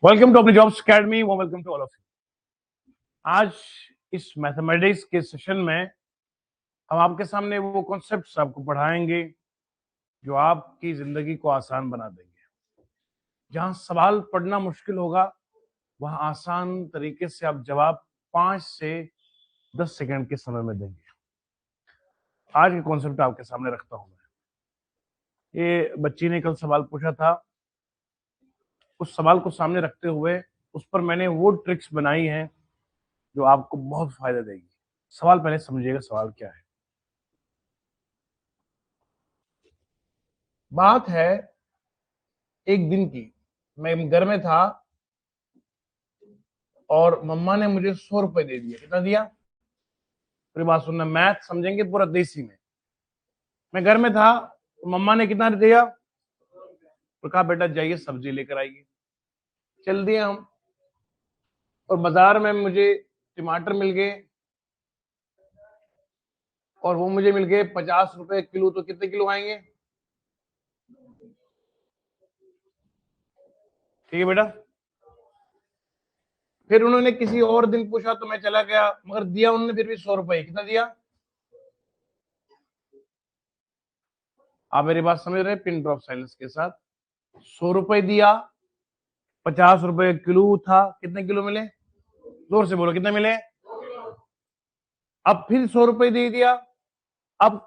Welcome to अपनी jobs academy. Welcome to all of you. आज इस मैथमेटिक्स के सेशन में हम आपके सामने वो कॉन्सेप्ट्स आपको पढ़ाएंगे जो आपकी जिंदगी को आसान बना देंगे। जहां सवाल पढ़ना मुश्किल होगा वहां आसान तरीके से आप जवाब 5 से 10 सेकंड के समय में देंगे। आज के कॉन्सेप्ट आपके सामने रखता हूं मैं। ये बच्ची ने कल सवाल पूछा था, उस सवाल को सामने रखते हुए उस पर मैंने वो ट्रिक्स बनाई हैं जो आपको बहुत फायदा देगी। सवाल पहले समझिएगा, सवाल क्या है। बात है एक दिन की, मैं घर में था और मम्मा ने मुझे 100 रुपए दे दिया। कितना दिया? पूरी बात सुनना, मैथ समझेंगे पूरा देसी में। मैं घर में था तो मम्मा ने कितना दिया? तो कहा बेटा जाइए सब्जी लेकर आइए। चल दिए हम और बाजार में मुझे टमाटर मिल गए और वो मुझे मिल गए 50 रुपए किलो। तो कितने किलो आएंगे? ठीक है बेटा। फिर उन्होंने किसी और दिन पूछा तो मैं चला गया, मगर दिया उन्होंने फिर भी 100 रुपए। कितना दिया? आप मेरी बात समझ रहे हैं? पिन ड्रॉप साइलेंस के साथ 100 रुपए दिया, 50 रुपए किलो था। कितने किलो मिले? जोर से बोलो, कितने मिले? अब फिर 100 रुपए दे दिया। अब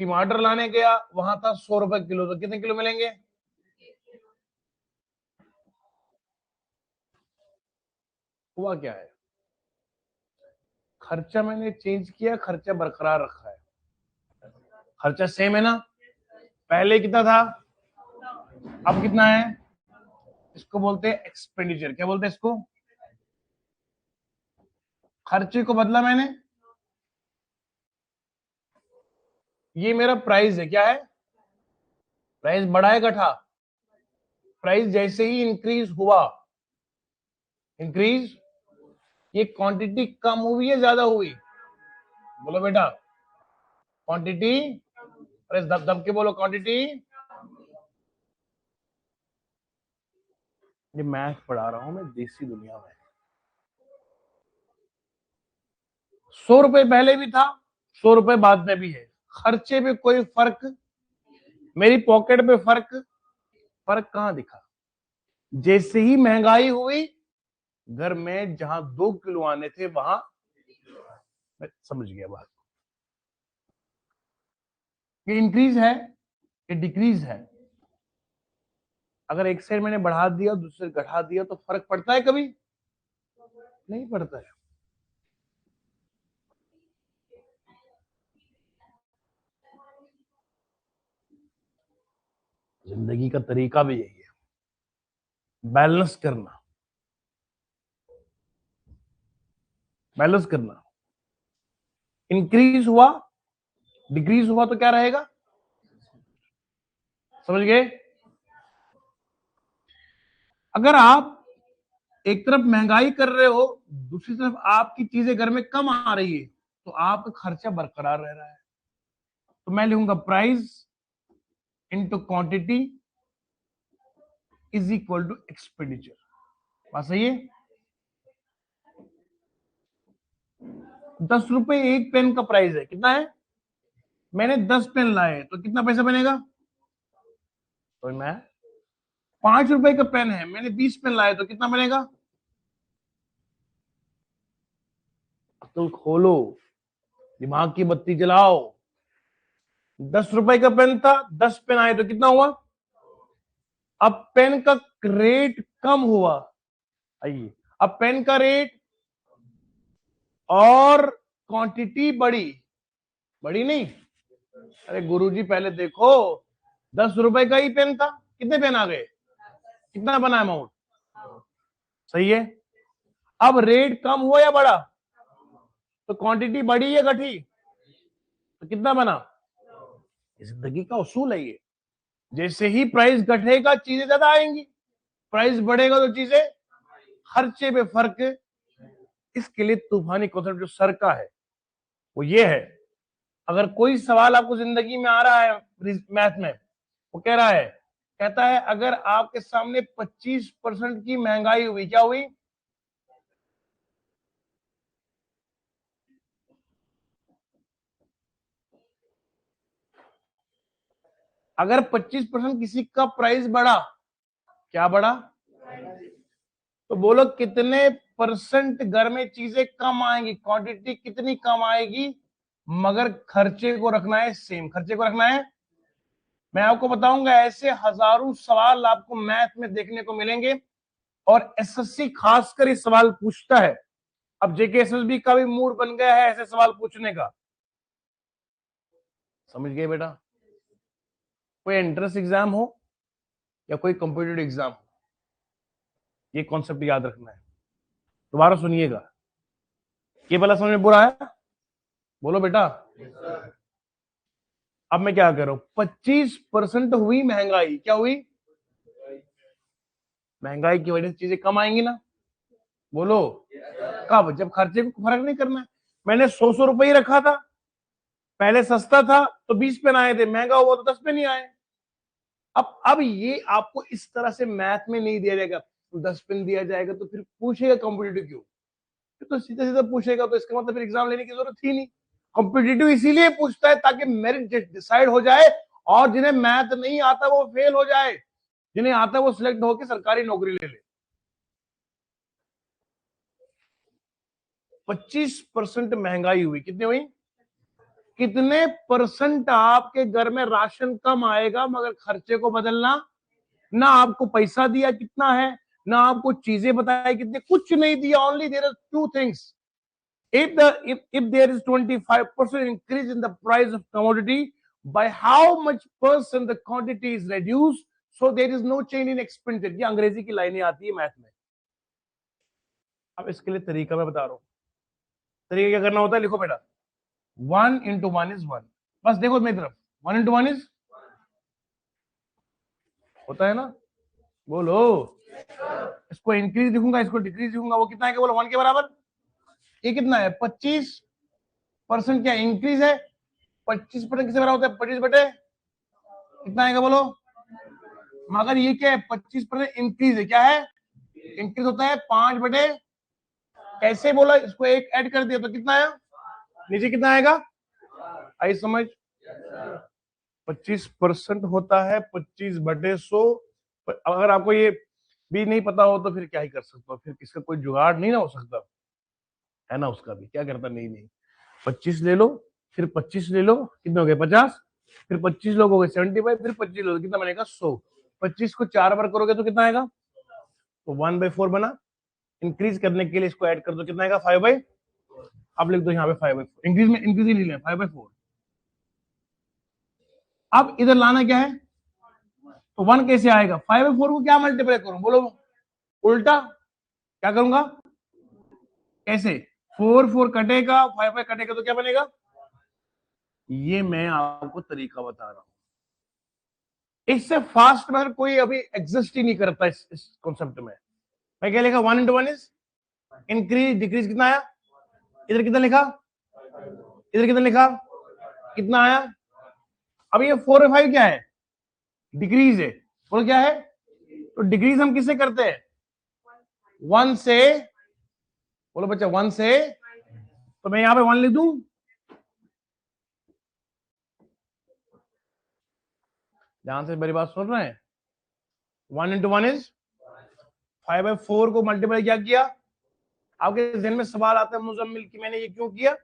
टमाटर लाने गया, वहां था 100 रुपए किलो। तो कितने किलो मिलेंगे? हुआ क्या है? खर्चा मैंने चेंज किया, खर्चा बरकरार रखा है। खर्चा सेम है ना? पहले कितना था, अब कितना है? इसको बोलते हैं एक्सपेंडिचर। क्या बोलते हैं इसको? खर्चे को बदला मैंने। ये मेरा प्राइस है। क्या है? प्राइस बढ़ा है घटा? प्राइस जैसे ही इंक्रीज हुआ, इंक्रीज, ये क्वांटिटी कम हुई है ज्यादा हुई? बोलो बेटा, क्वांटिटी। अरे दब दब के बोलो, क्वांटिटी। ये मैथ पढ़ा रहा हूं मैं देसी दुनिया में। 100 रुपए पहले भी था, 100 रुपए बाद में भी है। खर्चे पे कोई फर्क, मेरी पॉकेट पे फर्क। फर्क कहां दिखा? जैसे ही महंगाई हुई, घर में जहां 2 किलो आने थे वहां, मैं समझ गया बात। ये इंक्रीज है, ये डिक्रीज है। अगर एक साइड मैंने बढ़ा दिया, दूसरे घटा दिया, तो फर्क पड़ता है कभी? नहीं पड़ता है। जिंदगी का तरीका भी यही है, बैलेंस करना। बैलेंस करना। इंक्रीज हुआ, डिक्रीज हुआ तो क्या रहेगा? समझ गए? अगर आप एक तरफ महंगाई कर रहे हो, दूसरी तरफ आपकी चीजें घर में कम आ रही है, तो आपका खर्चा बरकरार रह रहा है। तो मैं लिखूंगा price into quantity is equal to expenditure. बात सही है? 10 रुपए एक पेन का प्राइस है। कितना है? मैंने 10 पेन लाए तो कितना पैसा बनेगा? तो मैं 5 रुपए का पेन है, मैंने 20 पेन लाए तो कितना बनेगा? अकल खोलो, दिमाग की बत्ती जलाओ। 10 रुपए का पेन था, 10 पेन आए तो कितना हुआ? अब पेन का रेट कम हुआ। आइए, अब पेन का रेट और क्वांटिटी बढ़ी। बढ़ी नहीं? अरे गुरुजी पहले देखो, 10 रुपए का ही पेन था, कितने पेन आ गए? कितना बना अमाउंट? सही है। अब रेट कम हुआ या बढ़ा? तो क्वांटिटी बढ़ी या घटी? तो कितना बना? जिंदगी का उसूल है ये। जैसे ही प्राइस घटेगा चीजें ज्यादा आएंगी, प्राइस बढ़ेगा तो चीजें। खर्चे पे फर्क। इसके लिए तूफानी कॉन्सेप्ट जो सर का है वो ये है, अगर कोई सवाल आपको जिंदगी में आ रहा है मैथ में, वो कह रहा है कहता है अगर आपके सामने 25% की महंगाई हुई, क्या हुई? अगर 25% किसी का प्राइस बढ़ा, क्या बढ़ा? तो बोलो कितने परसेंट घर में चीजें कम आएंगी, क्वांटिटी कितनी कम आएगी, मगर खर्चे को रखना है सेम, खर्चे को रखना है। मैं आपको बताऊंगा ऐसे हजारों सवाल आपको मैथ में देखने को मिलेंगे, और एसएससी खासकर इस सवाल पूछता है। अब जेके एसएसबी का भी मूड बन गया है ऐसे सवाल पूछने का। समझ गए बेटा? कोई एंट्रेंस एग्जाम हो या कोई कॉम्पिटिटिव एग्जाम हो, ये कॉन्सेप्ट याद रखना है। दोबारा सुनिएगा, ये वाला समझ में बुरा है? बोलो बेटा। अब मैं क्या कर रहा हूं, 25% हुई महंगाई, क्या हुई? महंगाई की वजह से चीजें कम आएंगी ना? बोलो कब? जब खर्चे को फर्क नहीं करना है। मैंने 100 रुपए ही रखा था, पहले सस्ता था तो 20 पे आए थे, महंगा हुआ तो 10 पे नहीं आए। अब ये आपको इस तरह से मैथ में नहीं दिया जाएगा, 10 पेन दिया जाएगा तो फिर पूछेगा कॉम्पिटिटिव क्यों? तो सीधा सीधा पूछेगा, तो इसका मतलब फिर एग्जाम लेने की जरूरत ही नहीं। कॉम्पिटिटिव इसीलिए पूछता है ताकि मेरिट डिसाइड हो जाए, और जिन्हें मैथ नहीं आता वो फेल हो जाए, जिन्हें आता है वो सिलेक्ट होकर सरकारी नौकरी ले ले। 25% महंगाई हुई, कितनी हुई? कितने परसेंट आपके घर में राशन कम आएगा, मगर खर्चे को बदलना ना। आपको पैसा दिया कितना है, ना आपको चीजें बताई कितने, कुछ नहीं दिया। Only there are two things. If there is 25% increase in the price of commodity, by how much percent the quantity is reduced, so there is no change in expenditure। ये अंग्रेजी की लाइनें आती है मैथ में। अब इसके लिए तरीका मैं बता रहा हूं। तरीका क्या करना होता है, लिखो बेटा, 1 into 1 is 1। बस देखो मेरी तरफ, 1 into 1 is होता है ना? बोलो। इसको इंक्रीज लिखूंगा, इसको डिक्रीज लिखूंगा, वो कितना है? बोलो 1 के बराबर। ये कितना है? 25%। क्या इंक्रीज है? 25% किससे बराबर होता है? 25 बटे कितना आएगा बोलो? मगर ये क्या है? 25% इंक्रीज है। क्या है? इंक्रीज होता है 5 बटे, कैसे बोला? इसको एक ऐड कर दिया तो कितना आया? नीचे कितना आएगा? आई समझ? 25% होता है 25/100। अगर आपको ये भी नहीं पता हो तो फिर क्या ही कर सकते हो, फिर इसका कोई जुगाड़ नहीं ना हो सकता है ना? उसका भी क्या करता, नहीं नहीं, 25 ले लो, फिर 25 ले लो, कितने हो गए? 50। फिर 25 लोग हो गए 75, फिर 25 लोग कितना बनेगा? 100। 25 को 4 बार करोगे तो कितना आएगा? तो 1/4 बना। इंक्रीज करने के लिए इसको ऐड कर दो, कितना आएगा? 5/। अब लिख दो यहाँ पे 5/4। इंक्रीज में इंक्रीज ही नहीं लेना, 5/4। अब इधर लाना क्या है? तो 1 कैसे आएगा? 5/4 को क्या मल्टीप्लाई करूं बोलो? उल्टा। क्या करूंगा? कैसे? 4 कटेगा, 5 कटेगा तो क्या बनेगा? ये मैं आपको तरीका बता रहा हूं। इससे फास्ट मेथड कोई अभी एग्जिस्ट ही नहीं करता इस कॉन्सेप्ट में। मैं क्या लिखा? 1 into 1 इज इंक्रीज, डिक्रीज कितना आया? इधर कितना लिखा? इधर कितना लिखा? कितना आया? अब ये 4 और 5 क्या है? डिक्रीज है। बोलो क्या है? तो डिक्रीज हम किससे करते हैं? 1 से। बोलो बच्चा 1 से। तो मैं यहां पे 1 लिख दूं। ध्यान से मेरी बात सुन रहे हैं? 1 into 1 इज 5/4 को मल्टीप्लाई क्या किया? आपके जहन में सवाल आता है मुजम्मिल की मैंने ये क्यों किया?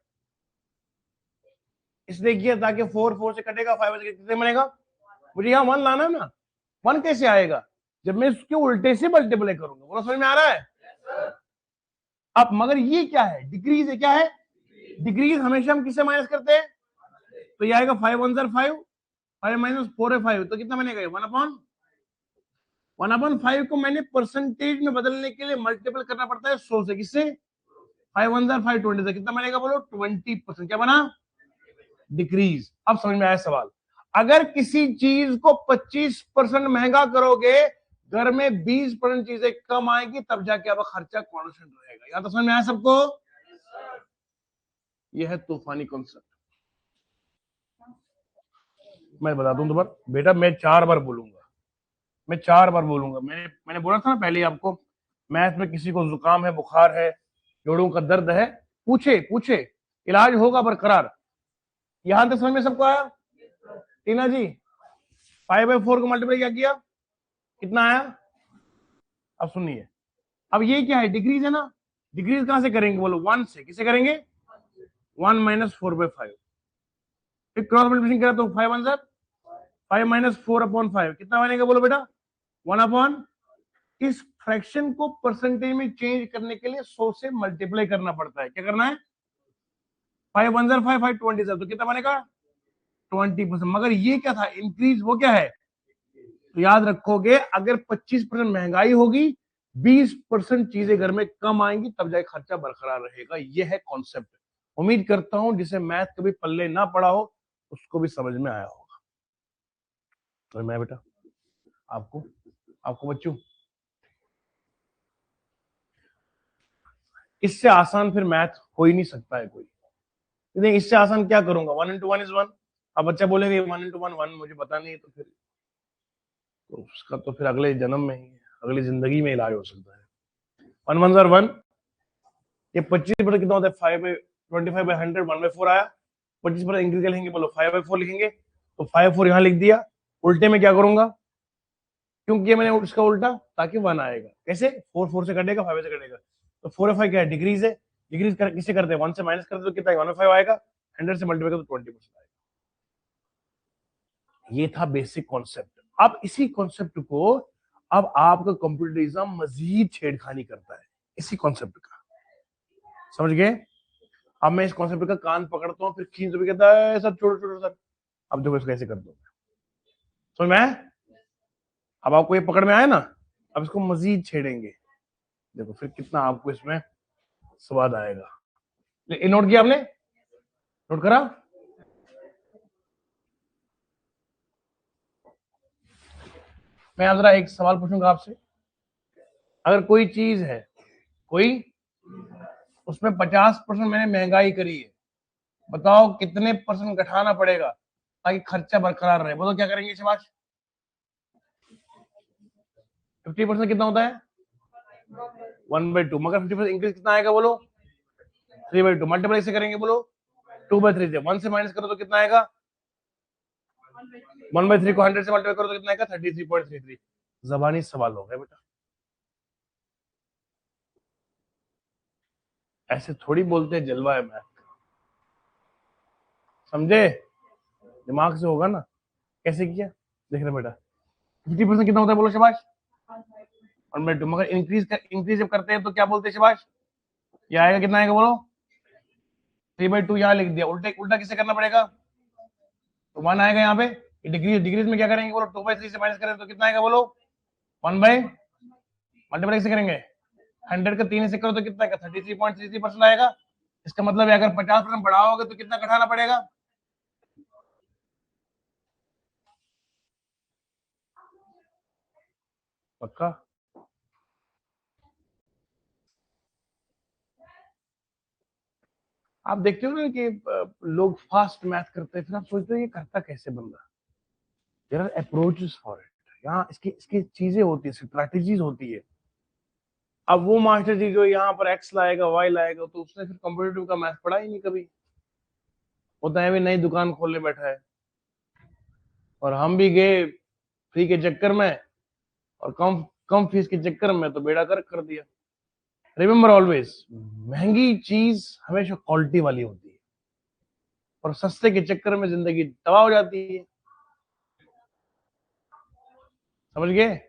इसलिए किया ताकि 4 से कटेगा, 5 से कितने बनेगा? मुझे यहाँ 1 लाना ना। 1 कैसे आएगा? जब मैं इसके उल्टे से मल्टीप्लाई करूंगा। बोलो समझ में आ रहा है? अब मगर ये क्या है? डिक्रीज है। क्या है? डिक्रीज हमेशा हम किससे माइनस करते हैं? तो ये आएगा 5 1 5, 5 - 4 है 5, तो कितना बनेगा? 1/5 को मैंने परसेंटेज में बदलने के लिए मल्टीपल करना पड़ता है 100 से। किससे? 5 1 5 20 से। कितना बनेगा बोलो? 20%। क्या बना? डिक्रीज। अब समझ में आया सवाल? अगर किसी चीज को 25% महंगा करोगे, घर में 20% चीजें कम आएगी, तब जाके अब खर्चा कॉन्स्टेंट रहेगा। या तो समझ में आया सबको? यह है तूफानी कॉन्सेप्ट। मैं बता दूं दोबारा बेटा, मैं 4 बार बोलूंगा। मैं 4 बार बोलूंगा। मैंने बोला था ना पहले ही आपको, मैथ में किसी को जुकाम है, बुखार है, जोड़ों का दर्द है, पूछे पूछे, इलाज होगा बरकरार। यहां तक समझ में सबको आया? टीना जी, 5/4 को मल्टीप्लाई क्या किया, कितना आया? अब सुनिए, अब ये क्या है, डिग्रीज है ना, डिग्रीज कहां से करेंगे बोलो? 1 से। किसे करेंगे? 1 माइनस 4/5। फिर क्रॉस मल्टीप्लिकेशन करा तो 5 आंसर, 5 माइनस 4/5 कितना बनेगा बोलो बेटा? 1/। इस फ्रैक्शन को परसेंटेज में चेंज करने के लिए 100 से मल्टीप्लाई करना पड़ता है। क्या करना है? 5 1 5 5 20, तो कितना बनेगा? 20%। मगर ये क्या था, इंक्रीज, वो क्या है? तो याद रखोगे, अगर 25% महंगाई होगी, 20% चीजें घर में कम आएंगी, तब जाके खर्चा बरकरार रहेगा। ये है कॉन्सेप्ट। उम्मीद करता हूं जिसे मैथ कभी पल्ले ना पड़ा हो, उसको भी समझ में आया होगा। तो मैं बेटा आपको आपको बच्चों, इससे आसान फिर मैथ हो ही नहीं सकता है कोई। नहीं, इससे आसान क्या करूंगा? 1 इंटू 1 इज 1। अब बच्चा बोलेगा 1 इंटू 1 1, मुझे पता नहीं है, तो फिर तो उसका तो फिर अगले जन्म में ही, अगली जिंदगी में इलाज हो सकता है। 1 1 1, ये 25% कितना होता है? 25/100, 1/4 आया। 25% इंक्रीज कर लेंगे, बोलो 5/4 लिखेंगे, तो 5/4 यहाँ लिख दिया। उल्टे में क्या करूंगा? क्यों किया मैंने उसका उल्टा? ताकि 1 आएगा। कैसे? 4 4 से कटेगा, 5 से कटेगा, तो 4 और 5 क्या है? डिग्रीज है। डिग्रीज किससे करते हैं? 1 से माइनस करते तो कितना? 1/5 आएगा। 100 से मल्टीप्लाई कर तो 20% आएगा। ये था बेसिक कॉन्सेप्ट। अब इसी कॉन्सेप्ट को अब आपका कंप्यूटरिज्म मजीद छेड़खानी करता है, इसी कॉन्सेप्ट का। समझ गए? अब मैं इस कॉन्सेप्ट का कान पकड़ता हूँ, फिर खींच भी कहता है सर छोड़ो छोड़ो सर। अब देखो इसको कैसे कर दो, समझ में आया? अब आपको ये पकड़ में आया ना, अब इसको मजीद छेड़ेंगे, देखो फिर कितना आपको इसमें स्वाद आएगा। नोट किया आपने? नोट करा? मैं आप जरा एक सवाल पूछूंगा आपसे। अगर कोई चीज है, कोई, उसमें 50% मैंने महंगाई करी है, बताओ कितने परसेंट घटाना पड़ेगा ताकि खर्चा बरकरार रहे? बोलो क्या करेंगे शबाश? 50% कितना होता है? 1/2। मगर 50% इंक्रीज कितना आएगा बोलो? 3/2। मल्टीप्लाई से करेंगे बोलो? 2/3 से। 1 से माइनस करो तो कितना आएगा? 1/3 को 100 से मल्टीप्लाई करो तो कितना आएगा? 33.33। जबानी सवाल हो गया बेटा, ऐसे थोड़ी बोलते हैं जलवा है मैथ, समझे? दिमाग से होगा ना। कैसे किया देख रहे बेटा? 50% कितना होता है बोलो शबाश? 1/2। मगर इंक्रीज जब करते हैं तो क्या बोलते हैं शबाश? ये आएगा, कितना आएगा बोलो? 3/2 यहाँ लिख दिया। उल्टे उल्टा किसे करना पड़ेगा? तो 1 आएगा यहाँ पे। डिग्रीज डिग्रीज में क्या करेंगे बोलो? 2/3 से माइनस करें तो कितना आएगा बोलो? 1 मल्टीप्लाई से करेंगे, 100 का 3 से करो तो कितना आएगा? 33.33% आएगा। इसका मतलब है अगर 50% बढ़ाओगे तो कितना घटाना पड़ेगा? पक्का? आप देखते हो ना कि लोग फास्ट मैथ करते हैं, फिर आप सोचते हो ये करता कैसे बंदा? There are approaches for it. यहाँ इसकी इसकी चीजें होती है, स्ट्रैटेजीज होती है। अब वो मास्टर जी जो यहाँ पर एक्स लाएगा, वाई लाएगा, तो उसने फिर कंप्यूटर का मैथ पढ़ा ही नहीं कभी। होता है भी नई दुकान खोलने बैठा है, और हम भी गए फ्री के चक्कर में, और कम कम फीस के चक्कर में तो बेड़ा गर्क कर दिया। रिमेंबर ऑलवेज, महंगी चीज हमेशा क्वालिटी वाली होती है, और सस्ते के चक्कर में जिंदगी तबाह हो जाती है। समझ गए?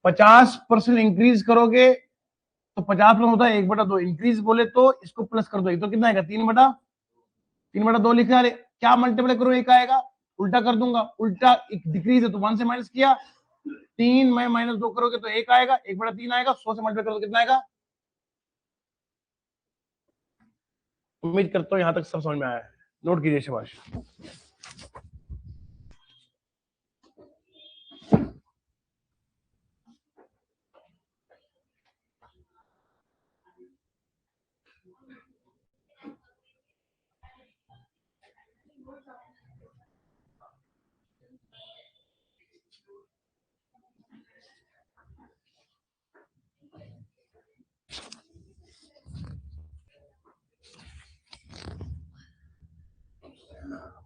50% इंक्रीज करोगे तो 50% होता है 1/2। इंक्रीज बोले तो इसको प्लस कर दो, एक तो कितना आएगा? 3/2 लिखा है। क्या मल्टीप्लाई करो? एक आएगा। उल्टा कर दूंगा, उल्टा एक डिक्रीज है तो 1 से माइनस किया, 3 में -2 करोगे तो 1 आएगा, 1/3 आएगा। 100 से मल्टीप्लाई करो तो कितना आएगा? उम्मीद करता हूँ यहां तक सब समझ में आया है। नोट कीजिए शबाश।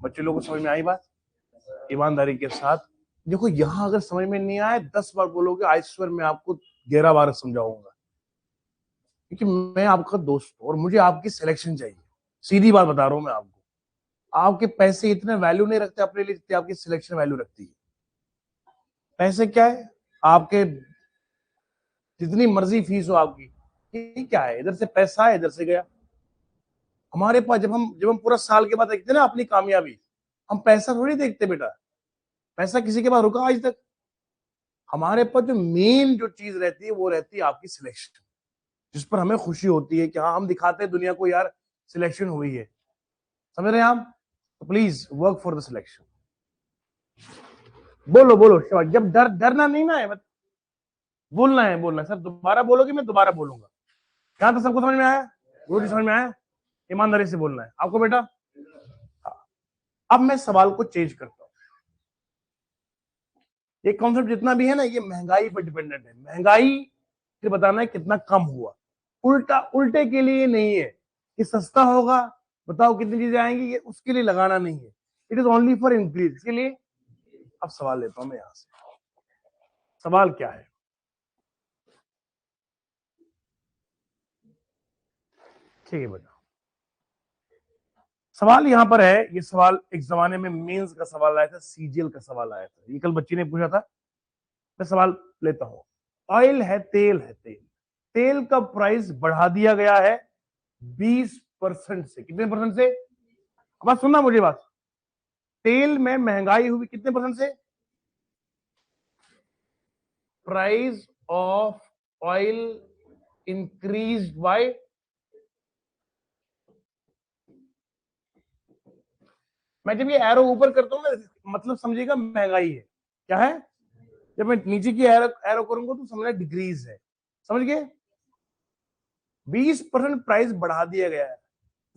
बच्चे लोगों को समझ में आई बात? ईमानदारी के साथ देखो, यहां अगर समझ में नहीं आए 10 बार बोलोगे, आई स्वेयर मैं आपको 11 बार समझाऊंगा, क्योंकि मैं आपका दोस्त हूं और मुझे आपकी सिलेक्शन चाहिए। सीधी बात बता रहा हूं मैं आपको, आपके पैसे इतने वैल्यू नहीं रखते अपने लिए जितनी आपकी सिलेक्शन वैल्यू रखती है। पैसे क्या है आपके, जितनी मर्जी फीस हो आपकी, ये क्या है, इधर से पैसा है इधर से गया। हमारे पास जब हम पूरा साल के बाद देखते ना अपनी कामयाबी, हम पैसा थोड़ी देखते बेटा, पैसा किसी के पास रुका आज तक। हमारे पास जो मेन जो चीज रहती है वो रहती है आपकी सिलेक्शन, जिस पर हमें खुशी होती है कि हाँ हम दिखाते हैं दुनिया को यार सिलेक्शन हुई है। समझ रहे हैं आप? तो please work for the selection. बोलो बोलो शाबाश, जब डरना नहीं ना है, बोलना है, बोलना है। सर दोबारा बोलोगे मैं दोबारा बोलूंगा। क्या था, सबको समझ में आया? गुरु जी समझ में आया? ईमानदारी से बोलना है आपको बेटा। अब मैं सवाल को चेंज करता हूं। ये कॉन्सेप्ट जितना भी है ना, ये महंगाई पर डिपेंडेंट है। महंगाई फिर बताना है कितना कम हुआ, उल्टे के लिए नहीं है कि सस्ता होगा बताओ कितनी चीजें आएंगी, ये उसके लिए लगाना नहीं है। It is only for increase. इसके लिए अब सवाल लेता हूं मैं यहां से। सवाल क्या है? ठीक है बेटा, सवाल यहां पर है। ये सवाल एक जमाने में मेंस का सवाल आया था, सीजीएल का सवाल आया था, ये कल बच्ची ने पूछा था। मैं सवाल लेता हूं। ऑयल है, तेल है, तेल का प्राइस बढ़ा दिया गया है 20% से। कितने परसेंट से? अब सुनना मुझे बात, तेल में महंगाई हुई कितने परसेंट से? Price of oil increase by, मैं जब ये एरो ऊपर करता हूं ना, मतलब समझिएगा महंगाई है। क्या है? जब मैं नीचे की एरो करूंगा तो समझना डिग्रीज है। समझ गए? 20% प्राइस बढ़ा दिया गया है।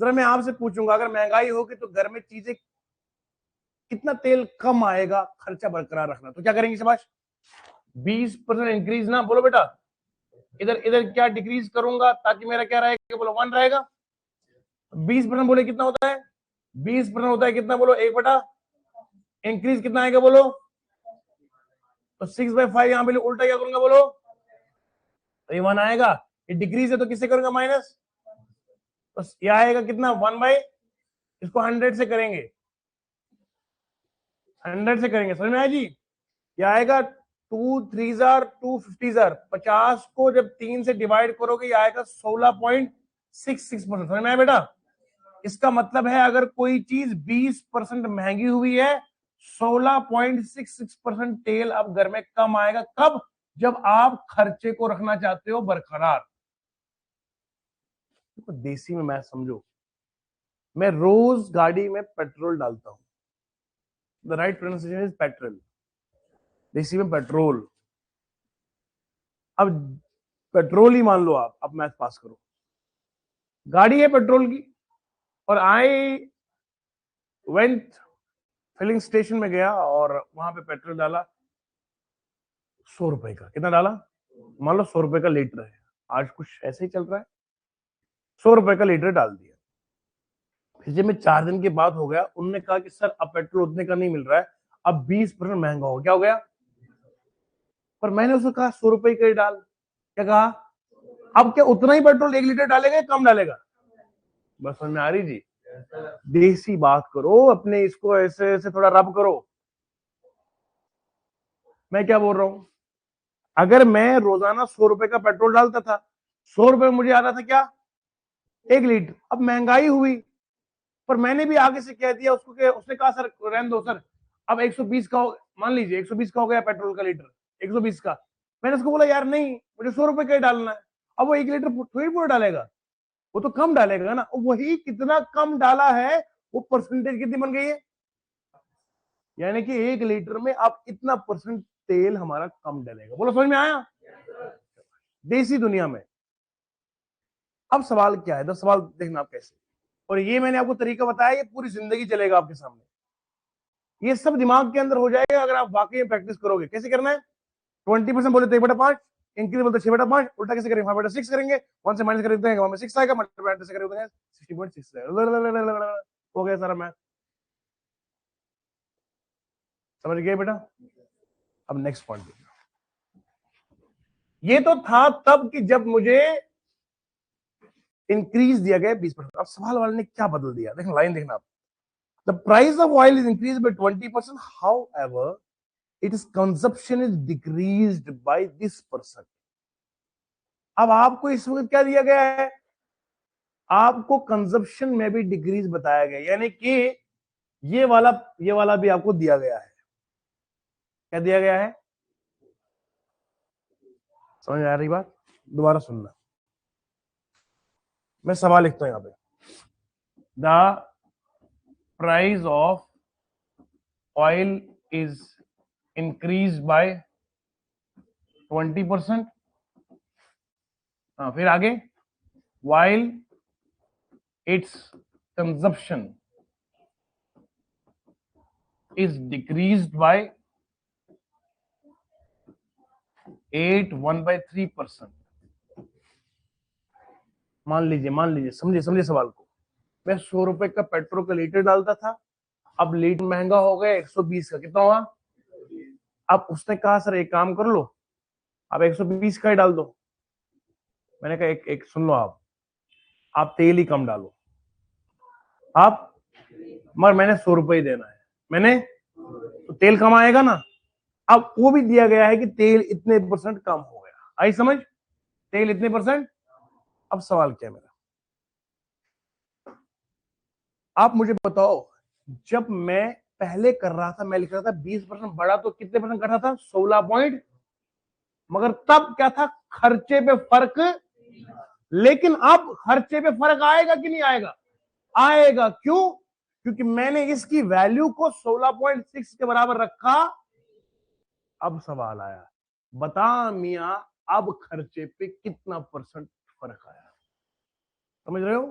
जरा मैं आपसे पूछूंगा, अगर महंगाई होगी तो घर में चीजें कितना तेल कम आएगा खर्चा बरकरार रखना, तो क्या करेंगे शाबाश? 20% इंक्रीज ना बोलो बेटा, इधर इधर क्या डिक्रीज करूंगा ताकि मेरा क्या रहेगा, बोलो 1 रहेगा। 20% बोले कितना होता है? 20% होता है कितना बोलो? 1 बटा इंक्रीज कितना आएगा बोलो? तो 6/5 यहां पे उल्टा क्या करूंगा बोलो? तो ये 1 आएगा। ये डिक्रीज है तो किससे करूंगा माइनस? तो ये आएगा कितना? 1/, इसको 100 से करेंगे, 100 से करेंगे। समझ में आया जी? ये आएगा 2 3 250, 50 को जब 3 से डिवाइड करोगे ये आएगा 16.66%। समझ में आया बेटा? इसका मतलब है अगर कोई चीज 20% महंगी हुई है, 16.66% तेल अब घर में कम आएगा। कब? जब आप खर्चे को रखना चाहते हो बरकरार। तो देसी में मैं समझो, मैं रोज गाड़ी में पेट्रोल डालता हूं। The right pronunciation is petrol, देसी में पेट्रोल। अब पेट्रोल ही मान लो आप, अब मैथ पास करो। गाड़ी है पेट्रोल की, और आई वेंट फिलिंग स्टेशन में गया और वहां पे पेट्रोल डाला 100 रुपए का। कितना डाला? मान लो 100 रुपए का लीटर है, आज कुछ ऐसे ही चल रहा है, 100 रुपए का लीटर डाल दिया। फिर जब मैं 4 दिन के बाद हो गया, उन्होंने कहा कि सर अब पेट्रोल उतने का नहीं मिल रहा है, अब 20% महंगा हो। क्या हो गया? पर मैंने उसको कहा 100 रुपए का ही डाल। क्या कहा? अब क्या उतना ही पेट्रोल 1 लीटर डालेगा या कम डालेगा? बस समझ में आ रही जी? देसी बात करो अपने, इसको ऐसे ऐसे थोड़ा रब करो। मैं क्या बोल रहा हूं? अगर मैं रोजाना 100 रुपए का पेट्रोल डालता था, 100 रुपए में मुझे आता था क्या? 1 लीटर। अब महंगाई हुई, पर मैंने भी आगे से कह दिया उसको कि उसने कहा सर रहने दो सर, अब 120 का हो, मान लीजिए 120 का हो गया पेट्रोल का लीटर, 120 का। मैंने उसको बोला यार नहीं, मुझे 100 रुपए का ही डालना है। अब वो 1 लीटर थोड़ी पूरा डालेगा, वो तो कम डालेगा ना। वही कितना कम डाला है, वो परसेंटेज कितनी बन गई है? यानी कि 1 लीटर में आप इतना परसेंट तेल हमारा कम डलेगा। बोलो समझ में आया? देसी दुनिया में। अब सवाल क्या है, 10 सवाल देखना आप कैसे, और ये मैंने आपको तरीका बताया, ये पूरी जिंदगी चलेगा आपके सामने। ये सब दिमाग के अंदर हो जाएगा अगर आप वाकई में प्रैक्टिस करोगे। कैसे करना है? 20% बोले तो 1/5, इंक्रीज बोलते 6/5, उल्टा कैसे करेंगे? 5/6 करेंगे, 1 से माइनस करेंगे 1 में 6 आएगा, मल्टीप्लाई से करेंगे 60.6 हो गया सारा मैथ। समझ गए बेटा? अब नेक्स्ट पॉइंट देखना। ये तो था तब कि जब मुझे इंक्रीज दिया गया 20%। अब सवाल वाले ने क्या बदल दिया, देखना लाइन देखना आप। The price of oil is increase by 20%, how ever it is consumption is decreased by this percent. अब आपको इस वक्त क्या दिया गया है, आपको कंजप्शन में भी डिक्रीज बताया गया, यानी कि ये वाला भी आपको दिया गया है। क्या दिया गया है, समझ आ रही बात? दोबारा सुनना, मैं सवाल लिखता हूं यहां पे। The price of oil is increase by 20%। फिर आगे, while its consumption is decreased by 1/3%। मान लीजिए समझिए सवाल को। मैं 100 रुपए का पेट्रोल का लीटर डालता था, अब लीटर महंगा हो गया 120 का, कितना हुआ? अब उसने कहा सर एक काम कर लो, अब 120 का ही डाल दो। मैंने कहा एक सुन लो, आप तेल ही कम डालो, आप मगर मैंने 100 रुपए ही देना है, मैंने तो तेल कम आएगा ना। अब वो भी दिया गया है कि तेल इतने % कम हो गया, आई समझ? तेल इतने %। अब सवाल क्या है मेरा, आप मुझे बताओ, जब मैं पहले कर रहा था, मैं लिख रहा था 20% बढ़ा तो कितने % कर रहा था? 16 पॉइंट, मगर तब क्या था, खर्चे पे फर्क। लेकिन अब खर्चे पे फर्क आएगा कि नहीं आएगा? आएगा। क्यों? क्योंकि मैंने इसकी वैल्यू को 16.6 के बराबर रखा। अब सवाल आया, बता मियां अब खर्चे पे कितना % फर्क आया? समझ रहे हो?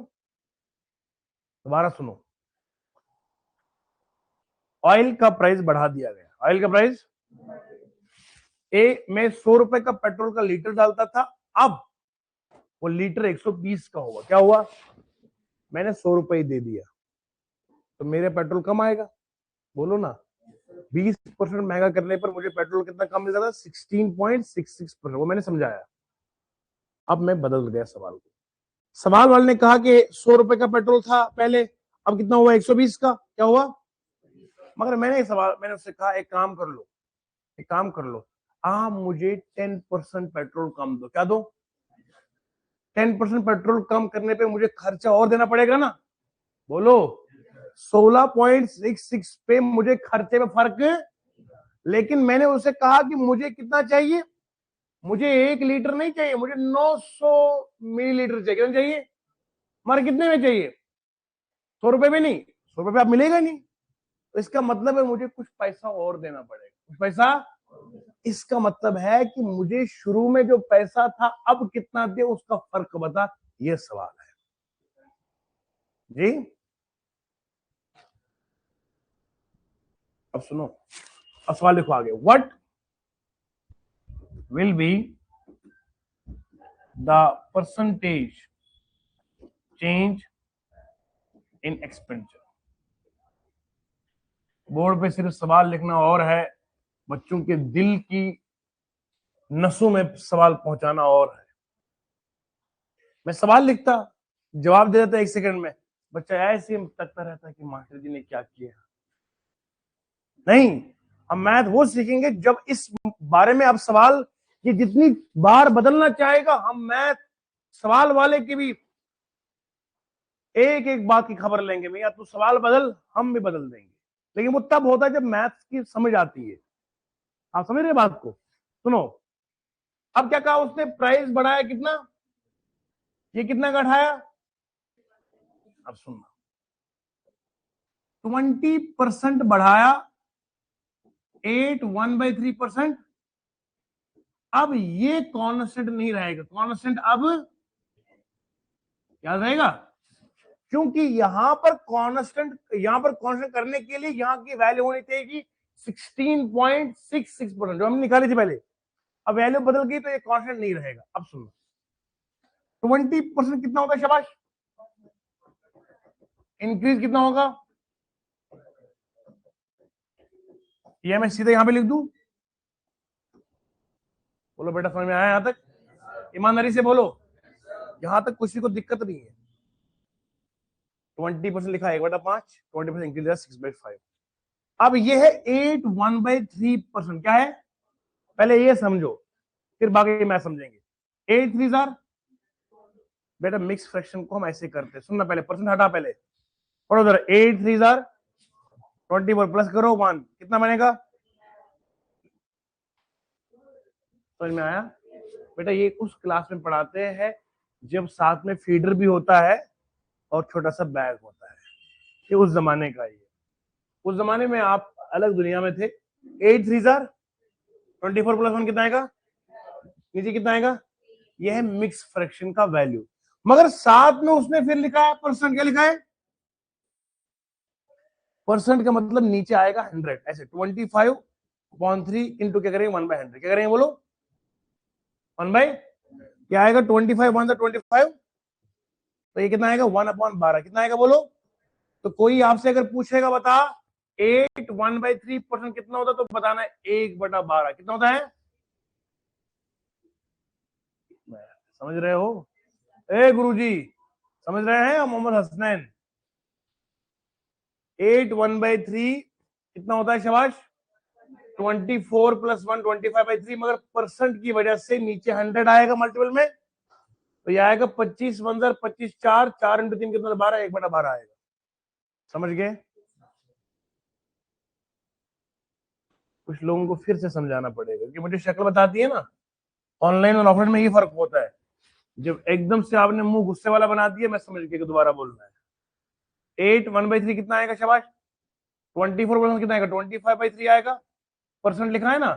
दोबारा सुनो, ऑयल का प्राइस बढ़ा दिया गया, ऑयल का प्राइस मैं 100 रुपए का पेट्रोल का लीटर डालता था, अब वो लीटर 120 का होगा। क्या हुआ? मैंने 100 रुपए दे दिया, तो मेरे पेट्रोल कम आएगा, बोलो ना। 20% महंगा करने पर मुझे पेट्रोल कितना कम मिल रहा था? 16.66%। वो मैंने समझाया। अब मैं बदल गया सवाल को। सवाल वाले ने कहा कि 100 रुपए का पेट्रोल था पहले, अब कितना हुआ? 120 का। क्या हुआ? मगर मैंने उससे कहा एक काम कर लो, आप मुझे 10% पेट्रोल कम दो। क्या दो? 10% पेट्रोल कम करने पे मुझे खर्चा और देना पड़ेगा ना, बोलो। 16.66 पे मुझे खर्चे में फर्क, लेकिन मैंने उसे कहा कि मुझे कितना चाहिए, मुझे 1 लीटर नहीं चाहिए, मुझे 900 मिलीलीटर चाहिए। कितना चाहिए? मगर कितने में चाहिए? 100 रुपए में नहीं, 100 रुपए आप मिलेगा नहीं, तो इसका मतलब है मुझे कुछ पैसा और देना पड़ेगा, कुछ पैसा। इसका मतलब है कि मुझे शुरू में जो पैसा था अब कितना दे, उसका फर्क बता। ये सवाल है जी। अब सुनो, अब सवाल लिखो आगे। What will be the percentage change in expenditure? Board पे सिर्फ सवाल लिखना और है, बच्चों के दिल की नसों में सवाल पहुंचाना और है। मैं सवाल लिखता, जवाब दे देता 1 सेकंड में, बच्चा ऐसे तकता रहता है कि मास्टर जी ने क्या किया। नहीं, हम मैथ वो सीखेंगे जब इस बारे में अब सवाल, ये जितनी बार बदलना चाहेगा, हम मैथ सवाल वाले की भी एक एक बात की खबर लेंगे। भैया तू सवाल बदल, हम भी बदल देंगे, लेकिन वो तब होता है जब मैथ की समझ आती है। आप समझ रहे बात को? सुनो, अब क्या कहा उसने, प्राइस बढ़ाया कितना, ये कितना घटाया? अब सुनना, 20% बढ़ाया, 1/3%। अब ये कांस्टेंट नहीं रहेगा, कांस्टेंट अब याद रहेगा, क्योंकि यहां पर कांस्टेंट करने के लिए यहां की वैल्यू होनी चाहिए 16.66%, जो हमने निकाली थी पहले। अब वैल्यू बदल गई तो ये कांस्टेंट नहीं रहेगा। अब सुनो, 20% कितना होगा शाबाश? इंक्रीज कितना होगा? ये मैं सीधे यहां पे लिख दूं? बोलो बेटा, समझ में आया यहां तक? ईमानदारी से बोलो, यहां तक किसी को दिक्कत नहीं है। 20% लिखा है 1/5, 20% इंक्रीज 6/5। अब ये है 8 1/3%। क्या है? पहले ये समझो, फिर बाकी मैं समझेंगे। 8 3 जार, बेटा मिक्स फ्रैक्शन को हम ऐसे करते हैं, सुनना पहले, परसेंट हटा पहले, पढ़ो जरा। 8 3 जार 24 प्लस करो 1, कितना बनेगा? समझ में आया? बेटा ये उस क्लास में पढ़ाते हैं जब साथ में फीडर भी होता है और छोटा सा बैग होता है। ये उस जमाने का ही है। उस जमाने में आप अलग दुनिया में थे। 8 3 जार 24 प्लस 1 कितना आएगा? नीचे कितना आएगा? यह है मिक्स फ्रैक्शन का वैल्यू। मगर साथ में उसने फिर लिखा है परसेंट। क्या लिखा है? परसेंट का मतलब नीचे आएगा 100। ऐसे 25/3 इंटू क्या करेंगे? 1/100। क्या करेंगे बोलो? 1 बाय क्या आएगा? 25 1 25, तो ये कितना आएगा? 1/12। कितना आएगा बोलो? तो कोई आपसे अगर पूछेगा बता 8 1/3% कितना होता, तो बताना 1/12 कितना होता है। समझ रहे हो? ए गुरुजी, समझ रहे हैं मोहम्मद हसनैन? 8 1/3 कितना होता है? शाबाश। 24 प्लस 1 25/3, मगर परसेंट की वजह से नीचे 100 आएगा मल्टीपल में, तो ये आएगा 25 1 25 4 4 इंटू 3 कितना? 12, 1/12 आएगा। समझ गए? कुछ लोगों को फिर से समझाना पड़ेगा, क्योंकि मुझे शक्ल बताती है ना, ऑनलाइन और ऑफलाइन में ये फर्क होता है। जब एकदम से आपने मुंह गुस्से वाला बना दिया, मैं समझ गया कि दोबारा बोलना है। 8 1/3 कितना आएगा? शाबाश। 24% कितना आएगा? 25/3 आएगा। परसेंट लिखा है ना,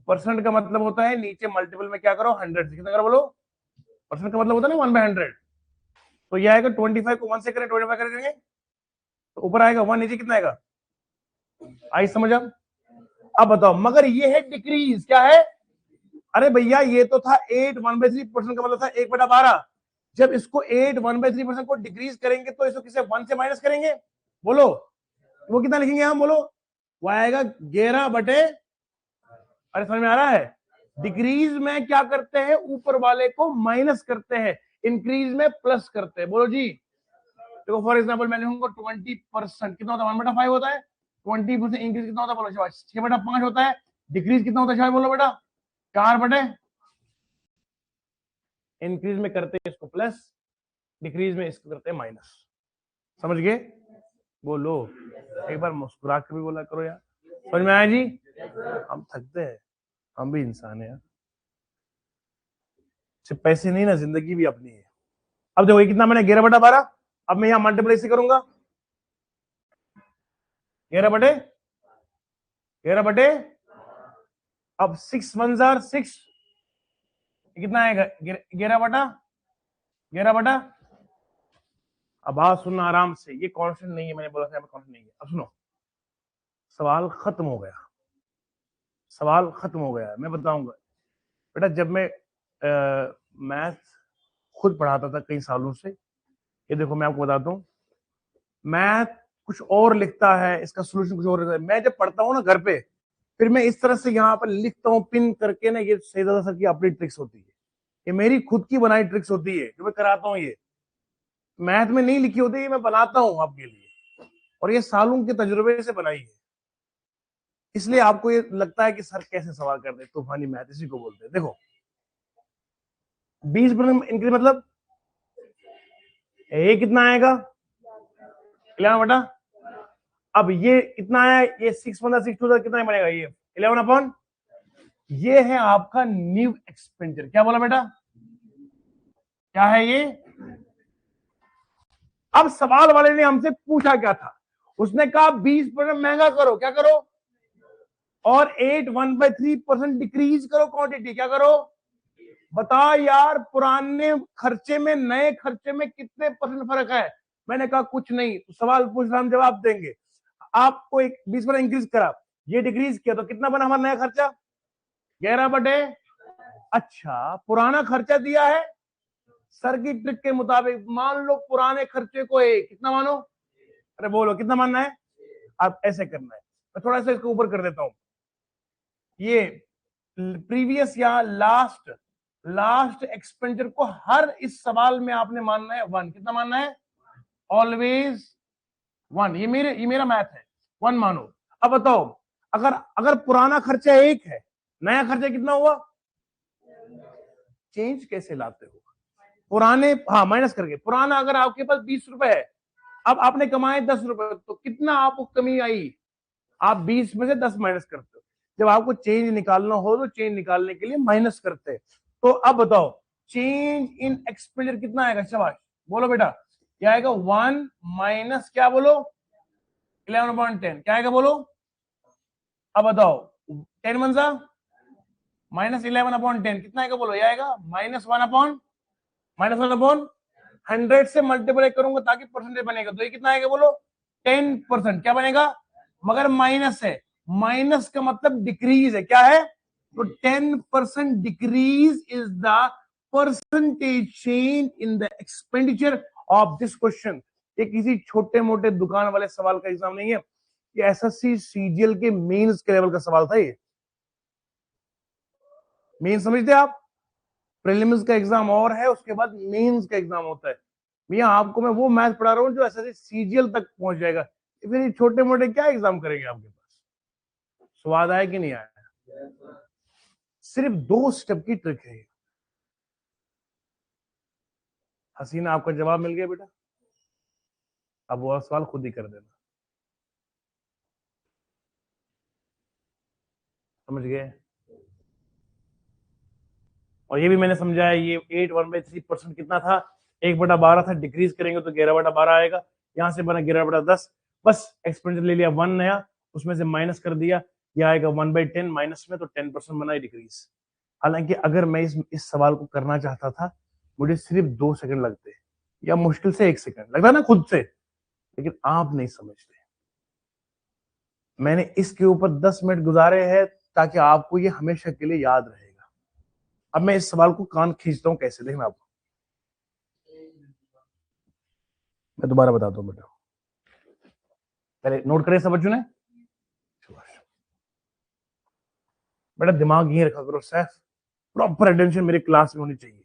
परसेंट का मतलब होता है नीचे मल्टीपल में क्या करो? 100 से। कितना करो बोलो? परसेंट का मतलब होता है ना 1/100। तो ये आएगा 25 को 1 से करें, 25 करेंगे तो ऊपर आएगा 1, नीचे कितना आएगा? आई समझ? अब बताओ, मगर ये है डिक्रीज। क्या है? अरे भैया ये तो था 8 1/3% का मतलब था 1/12। जब इसको 8 1/3% को डिक्रीज करेंगे तो इसको किसे 1 से माइनस करेंगे बोलो? वो कितना लिखेंगे हम बोलो? वो आएगा 11/, अरे समझ में आ रहा है? डिक्रीज में क्या करते हैं? ऊपर वाले को माइनस करते हैं, इंक्रीज में प्लस करते हैं। बोलो जी। देखो फॉर एग्जाम्पल मैं लिखूंगा 20%, कितना होता है? 1/5 होता है। 20% इंक्रीज कितना होता है बोलो? 6/5 होता है। डिक्रीज कितना होता है बोलो बेटा? 4/, इंक्रीज में करते हैं इसको प्लस, डिक्रीज में इसको करते हैं माइनस। समझ गए? बोलो, एक बार मुस्कुरा कर भी बोला करो यार। समझ में आया जी? हम थकते हैं, हम भी इंसान है यार। सिर्फ पैसे नहीं ना, जिंदगी भी अपनी है। अब देखो ये कितना मैंने 11/12। अब मैं यहां मल्टीप्लाई से करूंगा 11/11, अब 6 1 6, कितना आएगा? 11/11। अब बात सुनना आराम से, ये कॉन्स्टेंट नहीं है, मैंने बोला था कॉन्स्टेंट नहीं है। अब सुनो, सवाल खत्म हो गया, सवाल खत्म हो गया। मैं बताऊंगा बेटा, जब मैं मैथ खुद पढ़ाता था कई सालों से, ये देखो मैं आपको बताता हूँ, मैथ कुछ और लिखता है, इसका सोल्यूशन कुछ और लिखता है। मैं जब पढ़ता हूँ ना घर पे, फिर मैं इस तरह से यहाँ पर लिखता हूँ पिन करके ना, ये सैयदा सर की अपनी ट्रिक्स होती है, ये मेरी खुद की बनाई ट्रिक्स होती है जो मैं कराता हूँ। ये मैथ में नहीं लिखी होती, ये मैं बनाता हूँ आपके लिए, और ये सालों के तजुर्बे से बनाई है। इसलिए आपको ये लगता है कि सर कैसे सवाल करते हैं, तूफानी मैथ इसी को बोलते हैं। देखो 20% इंक्रीज मतलब ये कितना आएगा? 11/, अब ये कितना आया? ये 6 1 6 2 कितना बनेगा? ये 11/, ये है आपका न्यू एक्सपेंडिचर। क्या बोला बेटा? क्या है ये? अब सवाल वाले ने हमसे पूछा क्या था? उसने कहा 20% महंगा करो। क्या करो? और 8 1/3% डिक्रीज करो क्वांटिटी। क्या करो? बताओ यार, पुराने खर्चे में नए खर्चे में कितने परसेंट फर्क है? मैंने कहा कुछ नहीं। तो सवाल पूछ रहा, हम जवाब देंगे। आपको एक 20% इंक्रीज करा, ये डिक्रीज किया, तो कितना बना हमारा नया खर्चा? 11/, अच्छा पुराना खर्चा दिया है सर की ट्रिक के मुताबिक, मान लो पुराने खर्चे को कितना मानो? अरे बोलो कितना मानना है? आप ऐसे करना है, मैं थोड़ा सा इसको ऊपर कर देता हूं। ये प्रीवियस या लास्ट एक्सपेंडिचर को हर इस सवाल में आपने मानना है 1। कितना मानना है? ऑलवेज 1। ये मेरा मैथ है, 1 मानो। अब बताओ, अगर पुराना खर्चा 1 है, नया खर्चा कितना हुआ? चेंज कैसे लाते हो? पुराने, हाँ, माइनस करके। पुराना अगर आपके पास 20 रुपए है, अब आपने कमाए 10 रुपए, तो कितना आपको कमी आई? आप 20 में से 10 माइनस करते हो। जब आपको चेंज निकालना हो तो चेंज निकालने के लिए माइनस करते हैं। तो अब बताओ, चेंज इन एक्सपेंडिचर कितना आएगा? शाबाश, बोलो बेटा, क्या आएगा? 1 माइनस क्या बोलो? 11/10। क्या आएगा बोलो? अब बताओ, 10 1 माइनस 11/10 कितना आएगा बोलो? ये आएगा -1/100 से मल्टीप्लाई करूंगा ताकि परसेंटेज बनेगा, तो ये कितना आएगा बोलो? 10%। क्या बनेगा? मगर माइनस है, माइनस का मतलब डिक्रीज है। क्या है? तो 10% decrease is the percentage change in the expenditure of this question. ये किसी छोटे मोटे दुकान वाले सवाल का एग्जाम नहीं है, ये एसएससी सीजीएल के मेंस के लेवल का सवाल था। ये मेंस समझते आप? प्रीलिम्स का एग्जाम और है, उसके बाद मेंस का एग्जाम होता है। भैया आपको मैं वो मैथ पढ़ा रहा हूँ जो एसएससी सीजीएल तक पहुंच जाएगा। फिर छोटे मोटे क्या एग्जाम करेंगे आपके पास? स्वाद आया कि नहीं आया? सिर्फ 2 स्टेप की ट्रिक है। हसीना, आपका जवाब मिल गया बेटा, अब वो सवाल खुद ही कर देना। समझ गए? और ये भी मैंने समझाया, ये 8 1/3% कितना था? 1/12 था, डिक्रीज करेंगे तो 11/12 आएगा। यहां से बना 11/10। बस एक्सपेंडिचर ले लिया 1 नया, उसमें से माइनस कर दिया, ये आएगा 1/10 माइनस में, तो 10% बना डिक्रीज। हालांकि अगर मैं इस सवाल को करना चाहता था, मुझे सिर्फ 2 सेकंड लगते, या मुश्किल से 1 सेकंड लगता ना खुद से, लेकिन आप नहीं समझते। मैंने इसके ऊपर 10 मिनट गुजारे हैं ताकि आपको ये हमेशा के लिए याद रहेगा। अब मैं इस सवाल को कान खींचता हूं कैसे, देखना आपको। मैं दोबारा बताता हूं बेटा, पहले नोट करें सब बच्चों ने। बेटा दिमाग यही रखा करो सैफ, प्रॉपर अटेंशन मेरे क्लास में होनी चाहिए।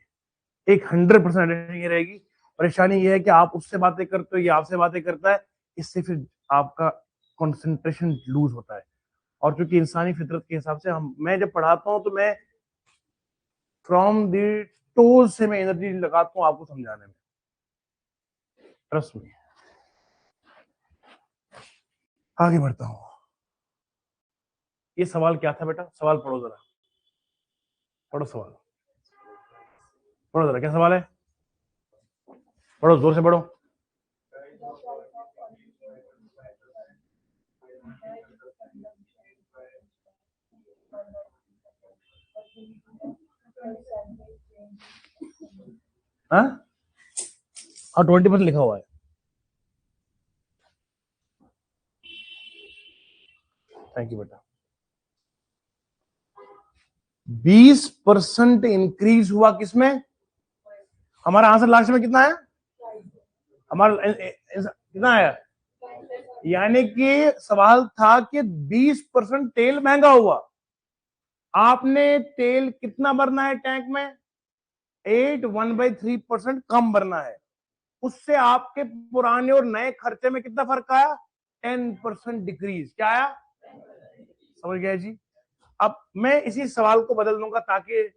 एक 100% अटेंशन ये रहेगी। परेशानी ये है कि आप उससे बातें करते हो, ये आपसे बातें करता है, इससे फिर आपका कंसंट्रेशन लूज होता है। और चूंकि इंसानी फितरत के हिसाब से मैं जब पढ़ाता हूं तो मैं फ्रॉम दी टोज से मैं एनर्जी लगाता हूं आपको समझाने में, ट्रस्ट मी। आगे बढ़ता हूं। ये सवाल क्या था बेटा? सवाल पढ़ो जरा, पढ़ो सवाल, पढ़ो जरा, क्या सवाल है? पढ़ो, जोर से पढ़ो। हाँ, 20% लिखा हुआ है। थैंक यू बेटा। 20% इंक्रीज हुआ किसमें? हमारा आंसर लास्ट में कितना है? हमारा कितना आया? यानी कि सवाल था कि 20% तेल महंगा हुआ। आपने तेल कितना भरना है टैंक में? 8 1/3% कम भरना है। उससे आपके पुराने और नए खर्चे में कितना फर्क आया? 10% डिक्रीज। क्या आया? समझ गया जी? अब मैं इसी सवाल को बदल दूंगा ताकि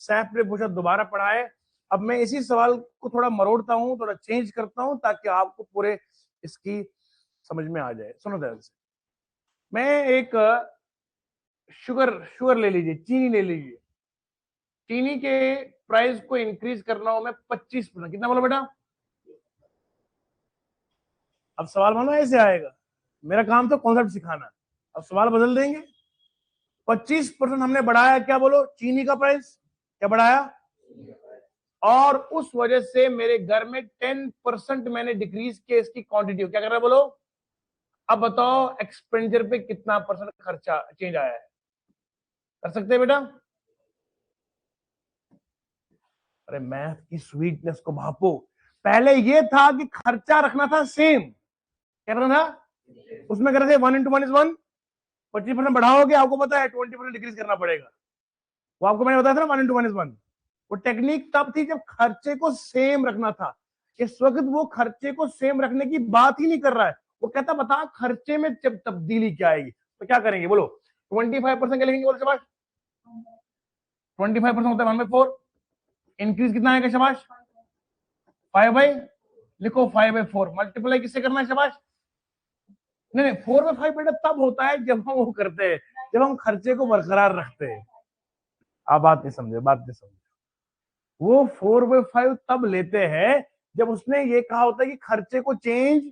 सैफ ने पूछा दोबारा पढ़ाए। अब मैं इसी सवाल को थोड़ा मरोड़ता हूं, थोड़ा चेंज करता हूं ताकि आपको पूरे इसकी समझ में आ जाए। सुनो ध्यान से, मैं एक शुगर ले लीजिए, चीनी ले लीजिए। चीनी के प्राइस को इंक्रीज करना हो मैं 25%, कितना बोलो बेटा? अब सवाल मानो ऐसे आएगा, मेरा काम तो कॉन्सेप्ट सिखाना। अब सवाल बदल देंगे। 25% हमने बढ़ाया, क्या बोलो? चीनी का प्राइस क्या बढ़ाया? और उस वजह से मेरे घर में 10% मैंने डिक्रीज किया इसकी क्वांटिटी। क्या कर रहा है बोलो? अब बताओ एक्सपेंडिचर पे कितना परसेंट खर्चा चेंज आया है? कर सकते हैं बेटा? अरे मैथ की स्वीटनेस को भापो। पहले ये था कि खर्चा रखना था सेम, क्या करना था? उसमें कर रहे थे 1 × 1 = 1, 25% बढ़ाओगे आपको पता है 20% डिक्रीज करना पड़ेगा। वो आपको मैंने बताया था ना 1 into 1 is 1। वो टेक्निक तब थी जब खर्चे को सेम रखना था। इस वक्त वो खर्चे को सेम रखने की बात ही नहीं कर रहा है। वो कहता बता खर्चे में जब तब्दीली क्या आएगी तो क्या करेंगे बोलो। 25% क्या लिखेंगे बोलो शाबाश। 25% होता है 1/4। इंक्रीज कितना आएगा शाबाश 5 बाई लिखो 5/4 मल्टीप्लाई किससे करना है शाबाश। नहीं 4/5 बेटा तब होता है जब हम वो करते हैं जब हम खर्चे को बरकरार रखते हैं। आप बात नहीं समझे बात नहीं समझे। वो 4/5 तब लेते हैं जब उसने ये कहा होता है कि खर्चे को चेंज।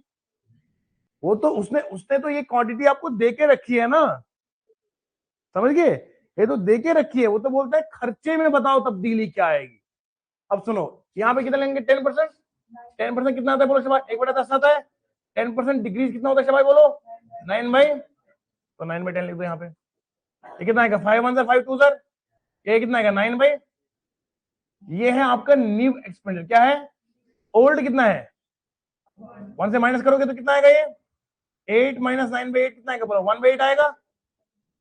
वो तो उसने उसने तो ये क्वांटिटी आपको दे के रखी है ना, समझ गए। ये तो दे के रखी है। वो तो बोलता है खर्चे में बताओ तब्दीली क्या आएगी। अब सुनो यहाँ पे कितना लेंगे 10%। 10% कितना आता है बोलो शबाश 1/10 आता है। 10% डिक्रीज कितना होता है शबाश बोलो 9 बाई तो 9/10 लिख दो यहाँ पे। ये कितना आएगा 5 1 5 2 सर। ये कितना आएगा 9 बाई। ये है आपका न्यू एक्सपेंडिचर क्या है। ओल्ड कितना है 1 से माइनस करोगे तो कितना आएगा ये 8 माइनस 9/8 कितना आएगा बोलो 1/8 आएगा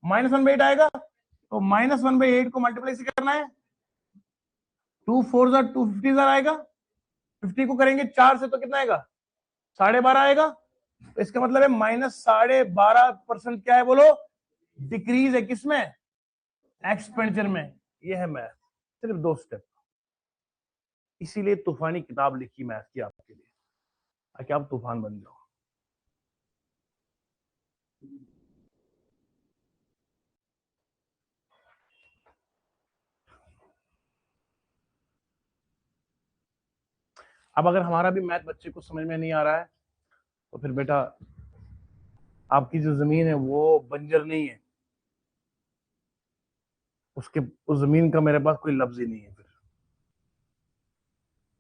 -1/8 आएगा। तो -1/8 को मल्टीप्लाई से करना है 2 4 250 आएगा। 50 को करेंगे 4 से तो कितना आएगा 12.5 आएगा। तो इसका मतलब है -12.5% क्या है बोलो डिक्रीज है किसमें एक्सपेंडिचर में। ये है मैथ सिर्फ 2 स्टेप। इसीलिए तूफानी किताब लिखी मैथ की आपके लिए ताकि आप तूफान बन जाओ। अब अगर हमारा भी मैथ बच्चे को समझ में नहीं आ रहा है तो फिर बेटा आपकी जो जमीन है वो बंजर नहीं है। उसके उस जमीन का मेरे पास कोई लफ्ज ही नहीं है फिर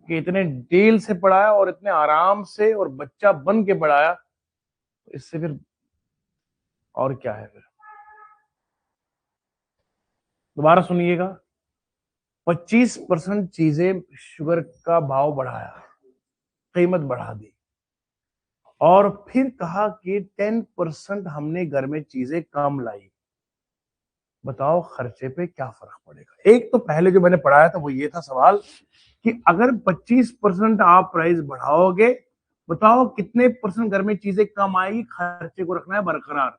कि इतने डिटेल से पढ़ाया और इतने आराम से और बच्चा बन के पढ़ाया तो इससे फिर और क्या है फिर। दोबारा सुनिएगा 25% चीजें शुगर का भाव बढ़ाया कीमत बढ़ा दी और फिर कहा कि 10% हमने घर में चीजें कम लाई। बताओ खर्चे पे क्या फर्क पड़ेगा। एक तो पहले जो मैंने पढ़ाया था वो ये था सवाल कि अगर 25% आप प्राइस बढ़ाओगे बताओ कितने % घर में चीजें कम आएगी। खर्चे को रखना है बरकरार।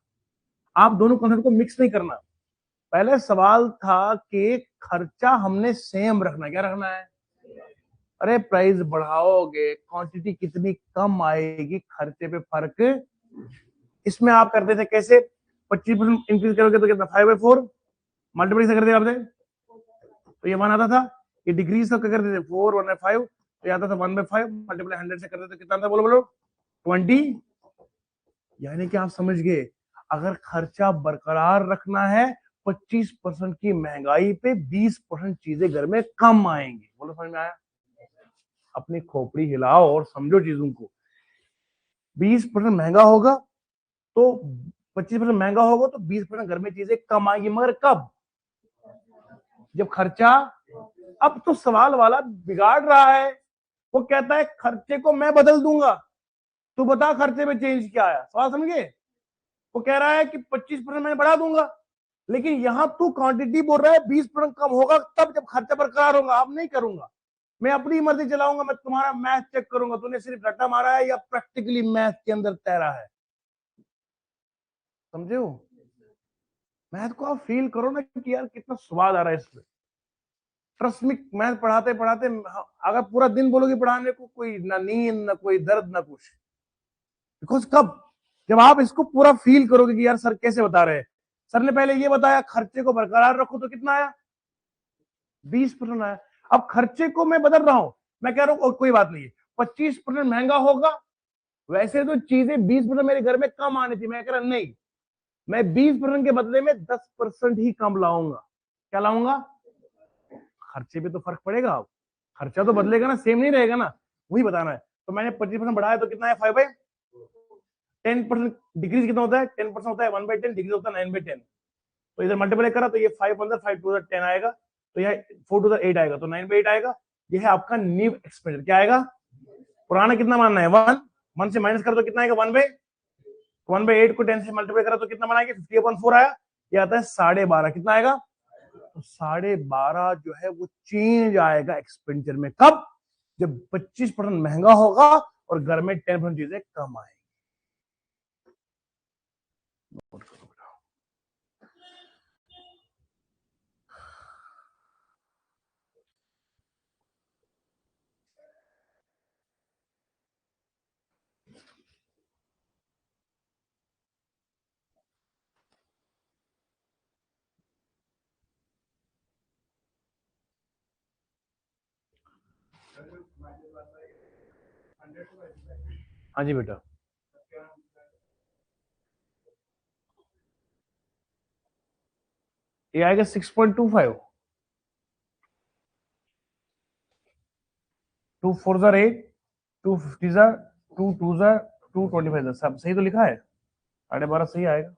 आप दोनों कॉन्सेप्ट को मिक्स नहीं करना। पहले सवाल था कि खर्चा हमने सेम रखना। क्या रखना है अरे प्राइस बढ़ाओगे क्वांटिटी कितनी कम आएगी खर्चे पे फर्क। इसमें आप करते थे कैसे 25% इंक्रीज करोगे तो कितना 5/4 मल्टीप्लाई से करते आपने तो ये 1 आता था। ये डिक्रीज तो क्या करते थे 4 1/5 तो ये आता था 1/5 मल्टीप्लाई 100 से करते तो कितना था बोलो बोलो 20। यानी कि आप समझ गए अगर खर्चा बरकरार रखना है 25% की महंगाई पे 20% चीजें घर में कम आएंगी। बोलो समझ में आया। अपनी खोपड़ी हिलाओ और समझो चीजों को। 20% महंगा होगा तो 25% महंगा होगा तो 20% घर में चीजें कम आएंगी मगर कब जब खर्चा। अब तो सवाल वाला बिगाड़ रहा है। वो कहता है खर्चे को मैं बदल दूंगा तू बता खर्चे में चेंज क्या आया। सवाल समझे। वो कह रहा है कि 25% मैं बढ़ा दूंगा लेकिन यहां तू क्वांटिटी बोल रहा है 20% कम होगा तब जब खर्चा बरकरार होगा। आप नहीं करूंगा मैं अपनी मर्जी चलाऊंगा। मैं तुम्हारा मैथ चेक करूंगा तूने सिर्फ रट्टा मारा है या प्रैक्टिकली मैथ के अंदर तैरा है। समझे हो। मैथ को आप फील करो ना कि यार कितना स्वाद आ रहा है इसमें। ट्रस्ट में मैथ पढ़ाते पढ़ाते अगर पूरा दिन बोलोगे पढ़ाने को कोई ना नींद ना कोई दर्द ना कुछ। बिकॉज कब जब आप इसको पूरा फील करोगे कि यार सर कैसे बता रहे हैं। सर ने पहले ये बताया खर्चे को बरकरार रखो तो कितना आया 20% आया। अब खर्चे को मैं बदल रहा हूं। मैं कह रहा हूं कोई बात नहीं 25% महंगा होगा वैसे तो चीजें 20% मेरे घर में कम आनी थी। मैं कह रहा नहीं मैं 20% के बदले में 10% ही कम लाऊंगा। क्या लाऊंगा खर्चे पे तो फर्क पड़ेगा। अब खर्चा तो बदलेगा ना सेम नहीं रहेगा ना वही बताना है। तो मैंने 25% बढ़ाया तो कितना है 5/10 डिक्रीज कितना होता है 10% होता है 1/10 डिक्रीज होता है 9/10। तो इधर मल्टीप्लाई करा तो ये 5 1 5 2 10 आएगा तो यह 4 2 8 आएगा तो 9/8 आएगा। ये है आपका न्यू एक्सपेंडिचर। क्या आएगा पुराना कितना मानना है 1 1 से माइनस कर तो कितना आएगा 1/। 1/8 को 10 से मल्टीप्लाई करा तो कितना बनाएंगे? 50/4 आया। ये आता है 12.5। कितना आएगा? तो 12.5 जो है वो चेंज आएगा एक्सपेंडिचर में। कब? जब 25% महंगा होगा और घर में 10% चीजें कम आएगी। हाँ जी बेटा, ये आएगा 6.25। 2 4 जार 8, 2 50 जार, 2 2 जार, 2 25 सब सही तो लिखा है। 12.5 सही आएगा।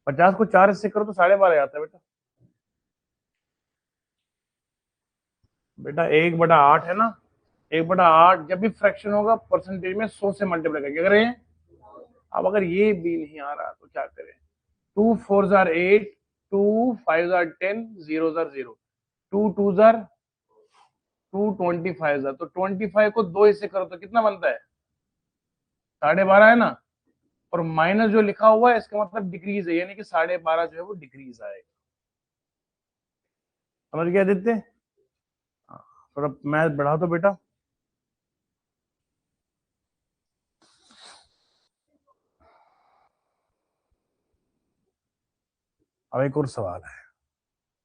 50 को 4 से करो तो 12.5 आता है बेटा। बेटा 1/8 है ना, 1/8 जब भी फ्रैक्शन होगा परसेंटेज में 100 से मल्टीप्लाई करके करें। अब अगर ये भी नहीं आ रहा तो क्या करें? 2 4 jar 8, 2 5 jar 10, 0 jar 0, 2 2 jar 2 25 jar. तो 25 को 2 हिस्से करो तो कितना बनता है? 12.5 है ना। और माइनस जो लिखा हुआ है इसका मतलब डिक्रीज है, यानी कि 12.5 जो है वो डिक्रीज आएगा। समझ गया आदित्य? हाँ, थोड़ा मैथ बढ़ा दो बेटा। अब एक और सवाल है।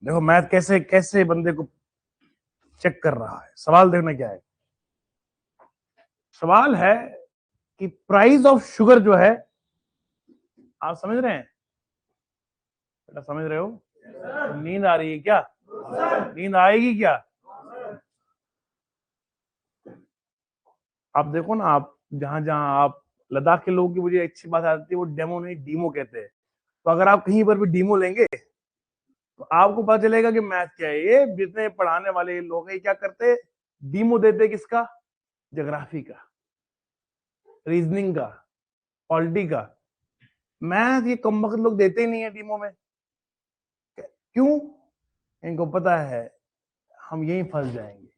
देखो मैथ कैसे कैसे बंदे को चेक कर रहा है। सवाल देखना क्या है। सवाल है कि प्राइस ऑफ शुगर जो है, आप समझ रहे हैं बेटा? समझ रहे हो? नींद आ रही है क्या? नींद आएगी क्या? आप देखो ना, आप जहां जहां आप लद्दाख के लोगों की मुझे अच्छी बात आती है, वो डेमो नहीं डीमो कहते हैं। तो अगर आप कहीं पर भी डीमो लेंगे तो आपको पता चलेगा कि मैथ क्या है। ये जितने पढ़ाने वाले लोग हैं क्या करते हैं? डीमो देते किसका? ज्योग्राफी का, रीजनिंग का, पॉलिटी का। मैथ ये कम वक्त लोग देते ही नहीं है डीमो में। क्यों? इनको पता है हम यहीं फंस जाएंगे।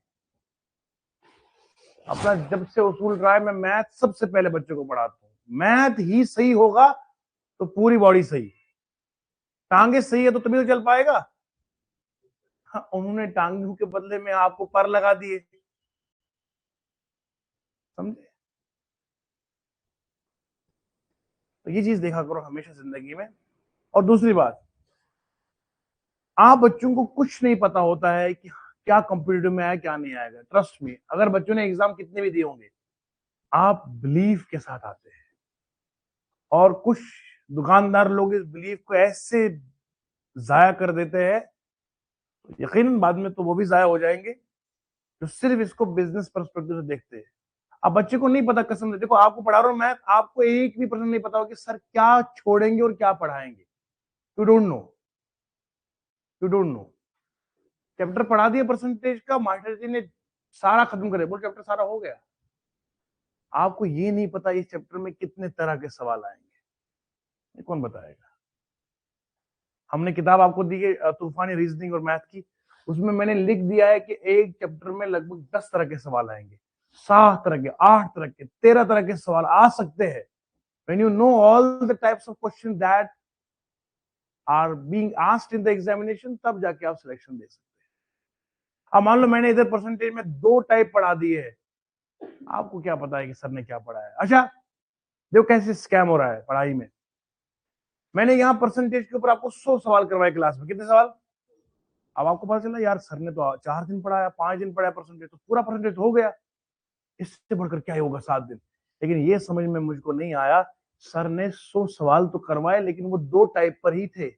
अपना जब से उसूल रहा है, मैं मैथ सबसे पहले बच्चों को पढ़ाता हूँ। मैथ ही सही होगा तो पूरी बॉडी सही। टांगे सही है तो तभी तो चल पाएगा। हाँ, उन्होंने टांगों के बदले में आपको पर लगा दिए। समझे? तो ये चीज देखा करो हमेशा जिंदगी में। और दूसरी बात, आप बच्चों को कुछ नहीं पता होता है कि क्या कंप्यूटर में आया क्या नहीं आएगा। ट्रस्ट में, अगर बच्चों ने एग्जाम कितने भी दिए होंगे, आप बिलीव के साथ आते हैं। और कुछ दुकानदार लोग इस बिलीव को ऐसे जाया कर देते हैं, तो यकीनन बाद में तो वो भी जाया हो जाएंगे जो सिर्फ इसको बिजनेस पर्सपेक्टिव से देखते हैं। अब बच्चे को नहीं पता, कसम से देखो, आपको पढ़ा रहा हूं मैं, आपको एक भी परसेंट नहीं पता हो कि सर क्या छोड़ेंगे और क्या पढ़ाएंगे। You don't know, you don't know. Chapter पढ़ा दिया परसेंटेज का, मास्टर जी ने सारा खत्म करे, बोल चैप्टर सारा हो गया। आपको ये नहीं पता इस चैप्टर में कितने तरह के सवाल आएंगे, ये कौन बताएगा? हमने किताब आपको दी है तूफानी रीजनिंग और मैथ की, उसमें मैंने लिख दिया है कि एक चैप्टर में लगभग 10 तरह के सवाल आएंगे, 7 तरह के, 8 तरह के, 13 तरह के सवाल आ सकते हैं। when you know all the types of questions that are being asked in the examination, तब जाके आप सिलेक्शन दे सकते हैं। अब मान लो मैंने इधर परसेंटेज में 2 टाइप पढ़ा दिए है, आपको क्या पता है कि सर ने क्या पढ़ा है? अच्छा देखो कैसे स्कैम हो रहा है पढ़ाई में। मैंने यहाँ परसेंटेज के ऊपर आपको 100 सवाल करवाए क्लास में। कितने सवाल? अब आपको पता चला यार सर ने तो 4 दिन पढ़ाया, 5 दिन पढ़ाया परसेंटेज, तो पूरा परसेंटेज हो गया, इससे बढ़कर क्या होगा 7 दिन। लेकिन ये समझ में मुझको नहीं आया, सर ने 100 सवाल तो करवाए लेकिन वो 2 टाइप पर ही थे।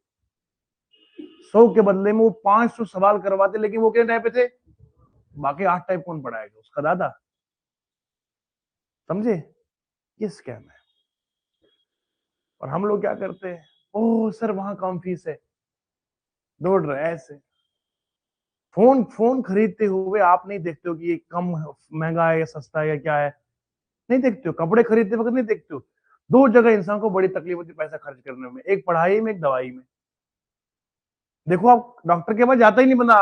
100 के बदले में वो 500 सवाल करवाते, लेकिन वो कितने टाइप पे थे? बाकी 8 टाइप कौन पढ़ाएगा? उसका दादा। समझे? ये स्कैम है। और हम लोग क्या करते हैं? ओह सर वहां कम फीस है, दौड़ रहे ऐसे। फोन फोन खरीदते हुए आप नहीं देखते हो कि ये कम महंगा है या सस्ता है या क्या है। नहीं देखते हो। कपड़े खरीदते वक्त नहीं देखते हो। दो जगह इंसान को बड़ी तकलीफ होती है पैसा खर्च करने में, एक पढ़ाई में, एक दवाई में। देखो आप डॉक्टर के पास जाता ही नहीं बंदा,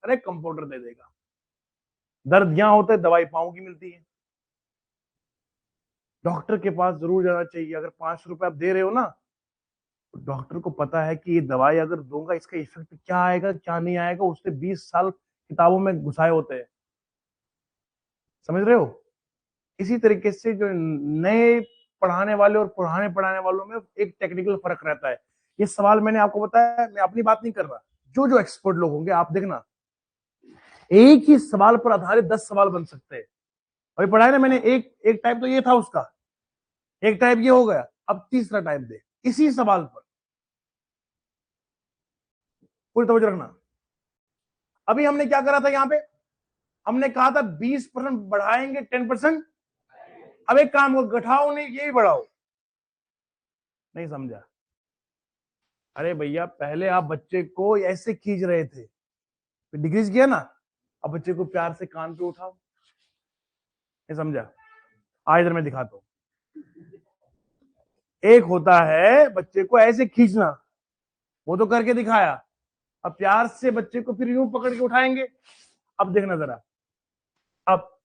अरे कंपाउंडर दे देगा। दर्द यहां होता है, दवाई पाँव की मिलती है। डॉक्टर के पास जरूर जाना चाहिए। अगर 500 रुपए आप दे रहे हो ना, तो डॉक्टर को पता है कि ये दवाई अगर दूंगा इसका इफेक्ट क्या आएगा क्या नहीं आएगा, उससे 20 साल किताबों में घुसाए होते हैं। समझ रहे हो? इसी तरीके से जो नए पढ़ाने वाले और पुराने पढ़ाने वालों में एक टेक्निकल फर्क रहता है। ये सवाल मैंने आपको बताया, मैं अपनी बात नहीं कर रहा, जो जो एक्सपर्ट लोग होंगे आप देखना, एक ही सवाल पर आधारित 10 सवाल बन सकते हैं। अभी पढ़ाया ना मैंने, एक टाइप तो ये था उसका, एक टाइप ये हो गया, अब तीसरा टाइप दे इसी सवाल पर। पूरी तवज्जो रखना। अभी हमने क्या करा था, यहां पे हमने कहा था 20% बढ़ाएंगे 10%। अब एक काम को घटाओ नहीं, यही बढ़ाओ। नहीं समझा? अरे भैया पहले आप बच्चे को ऐसे खींच रहे थे, फिर डिक्रीज किया ना, अब बच्चे को प्यार से कान पे उठाओ। नहीं समझा? आज इधर मैं दिखाता हूं। एक होता है बच्चे को ऐसे खींचना, वो तो करके दिखाया। अब प्यार से बच्चे को फिर यूं पकड़ के उठाएंगे। अब देखना जरा, अब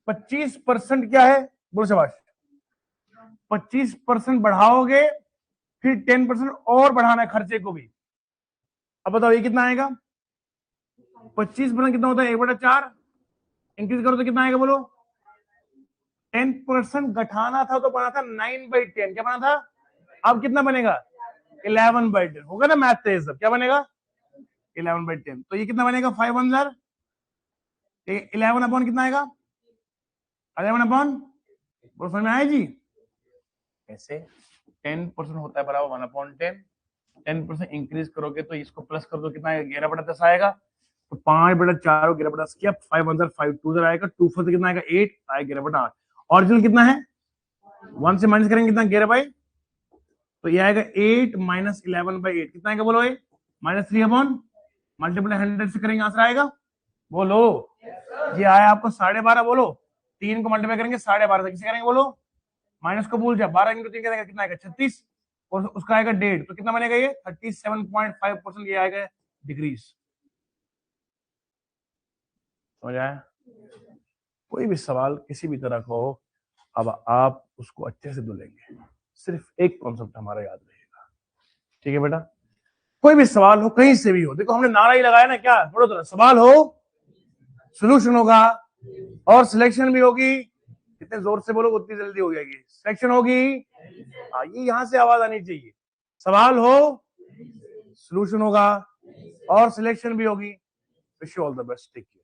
25% क्या है, बोलो शाबाश। 25% बढ़ाओगे, फिर 10% और बढ़ाना है खर्चे को भी। अब बताओ ये कितना आएगा? 25% कितना होता है, 1/4। इंक्रीज करो तो कितना आएगा बोलो? 10% घटाना था तो बना था 9/10। क्या बना था? अब कितना बनेगा? 11/10। होगा ना मैथ तेज सब, क्या बनेगा? 11/10। तो ये कितना बनेगा? 5/1000। 11 अपॉन कितना आएगा? 11 अपॉन, बोलो समझ में आए जी? ऐसे 10% होता है बराबर 1/10। 10% इंक्रीज करोगे तो इसको प्लस कर दो, कितना आएगा? 11/10 आएगा। तो 5/4 11/10 किया, 5 2 आएगा, 2 4 कितना आएगा? 8 आएगा, 11/8। ऑरिजिनल कितना है? 1 से माइनस करेंगे कितना? 11/, तो ये आएगा 8 माइनस 11/8। कितना आएगा बोलो? ये -3/, मल्टीप्लाई 100 से करेंगे आंसर आएगा। बोलो ये आया आपको 12.5। बोलो 3 को मल्टीप्लाई करेंगे 12.5 से, किसे करेंगे बोलो? माइनस को भूल जा, 12 × 3 कितना आएगा? 36। और उसका आएगा 1.5, तो कितना बनेगा? ये 37.5%। ये आएगा डिग्रीज। समझ आया? कोई भी सवाल किसी भी तरह का हो, अब आप उसको अच्छे से धुलेंगे। सिर्फ एक कॉन्सेप्ट हमारा याद रहेगा, ठीक है बेटा? कोई भी सवाल हो, कहीं से भी हो, देखो हमने नारा ही लगाया ना, क्या बोलो तो, सवाल हो सोल्यूशन होगा और सिलेक्शन भी होगी। जितने जोर से बोलो उतनी जल्दी हो जाएगी। सिलेक्शन होगी, ये यहां से आवाज आनी चाहिए। सवाल हो, सोल्यूशन होगा और सिलेक्शन भी होगी। Wish you all the best, take care.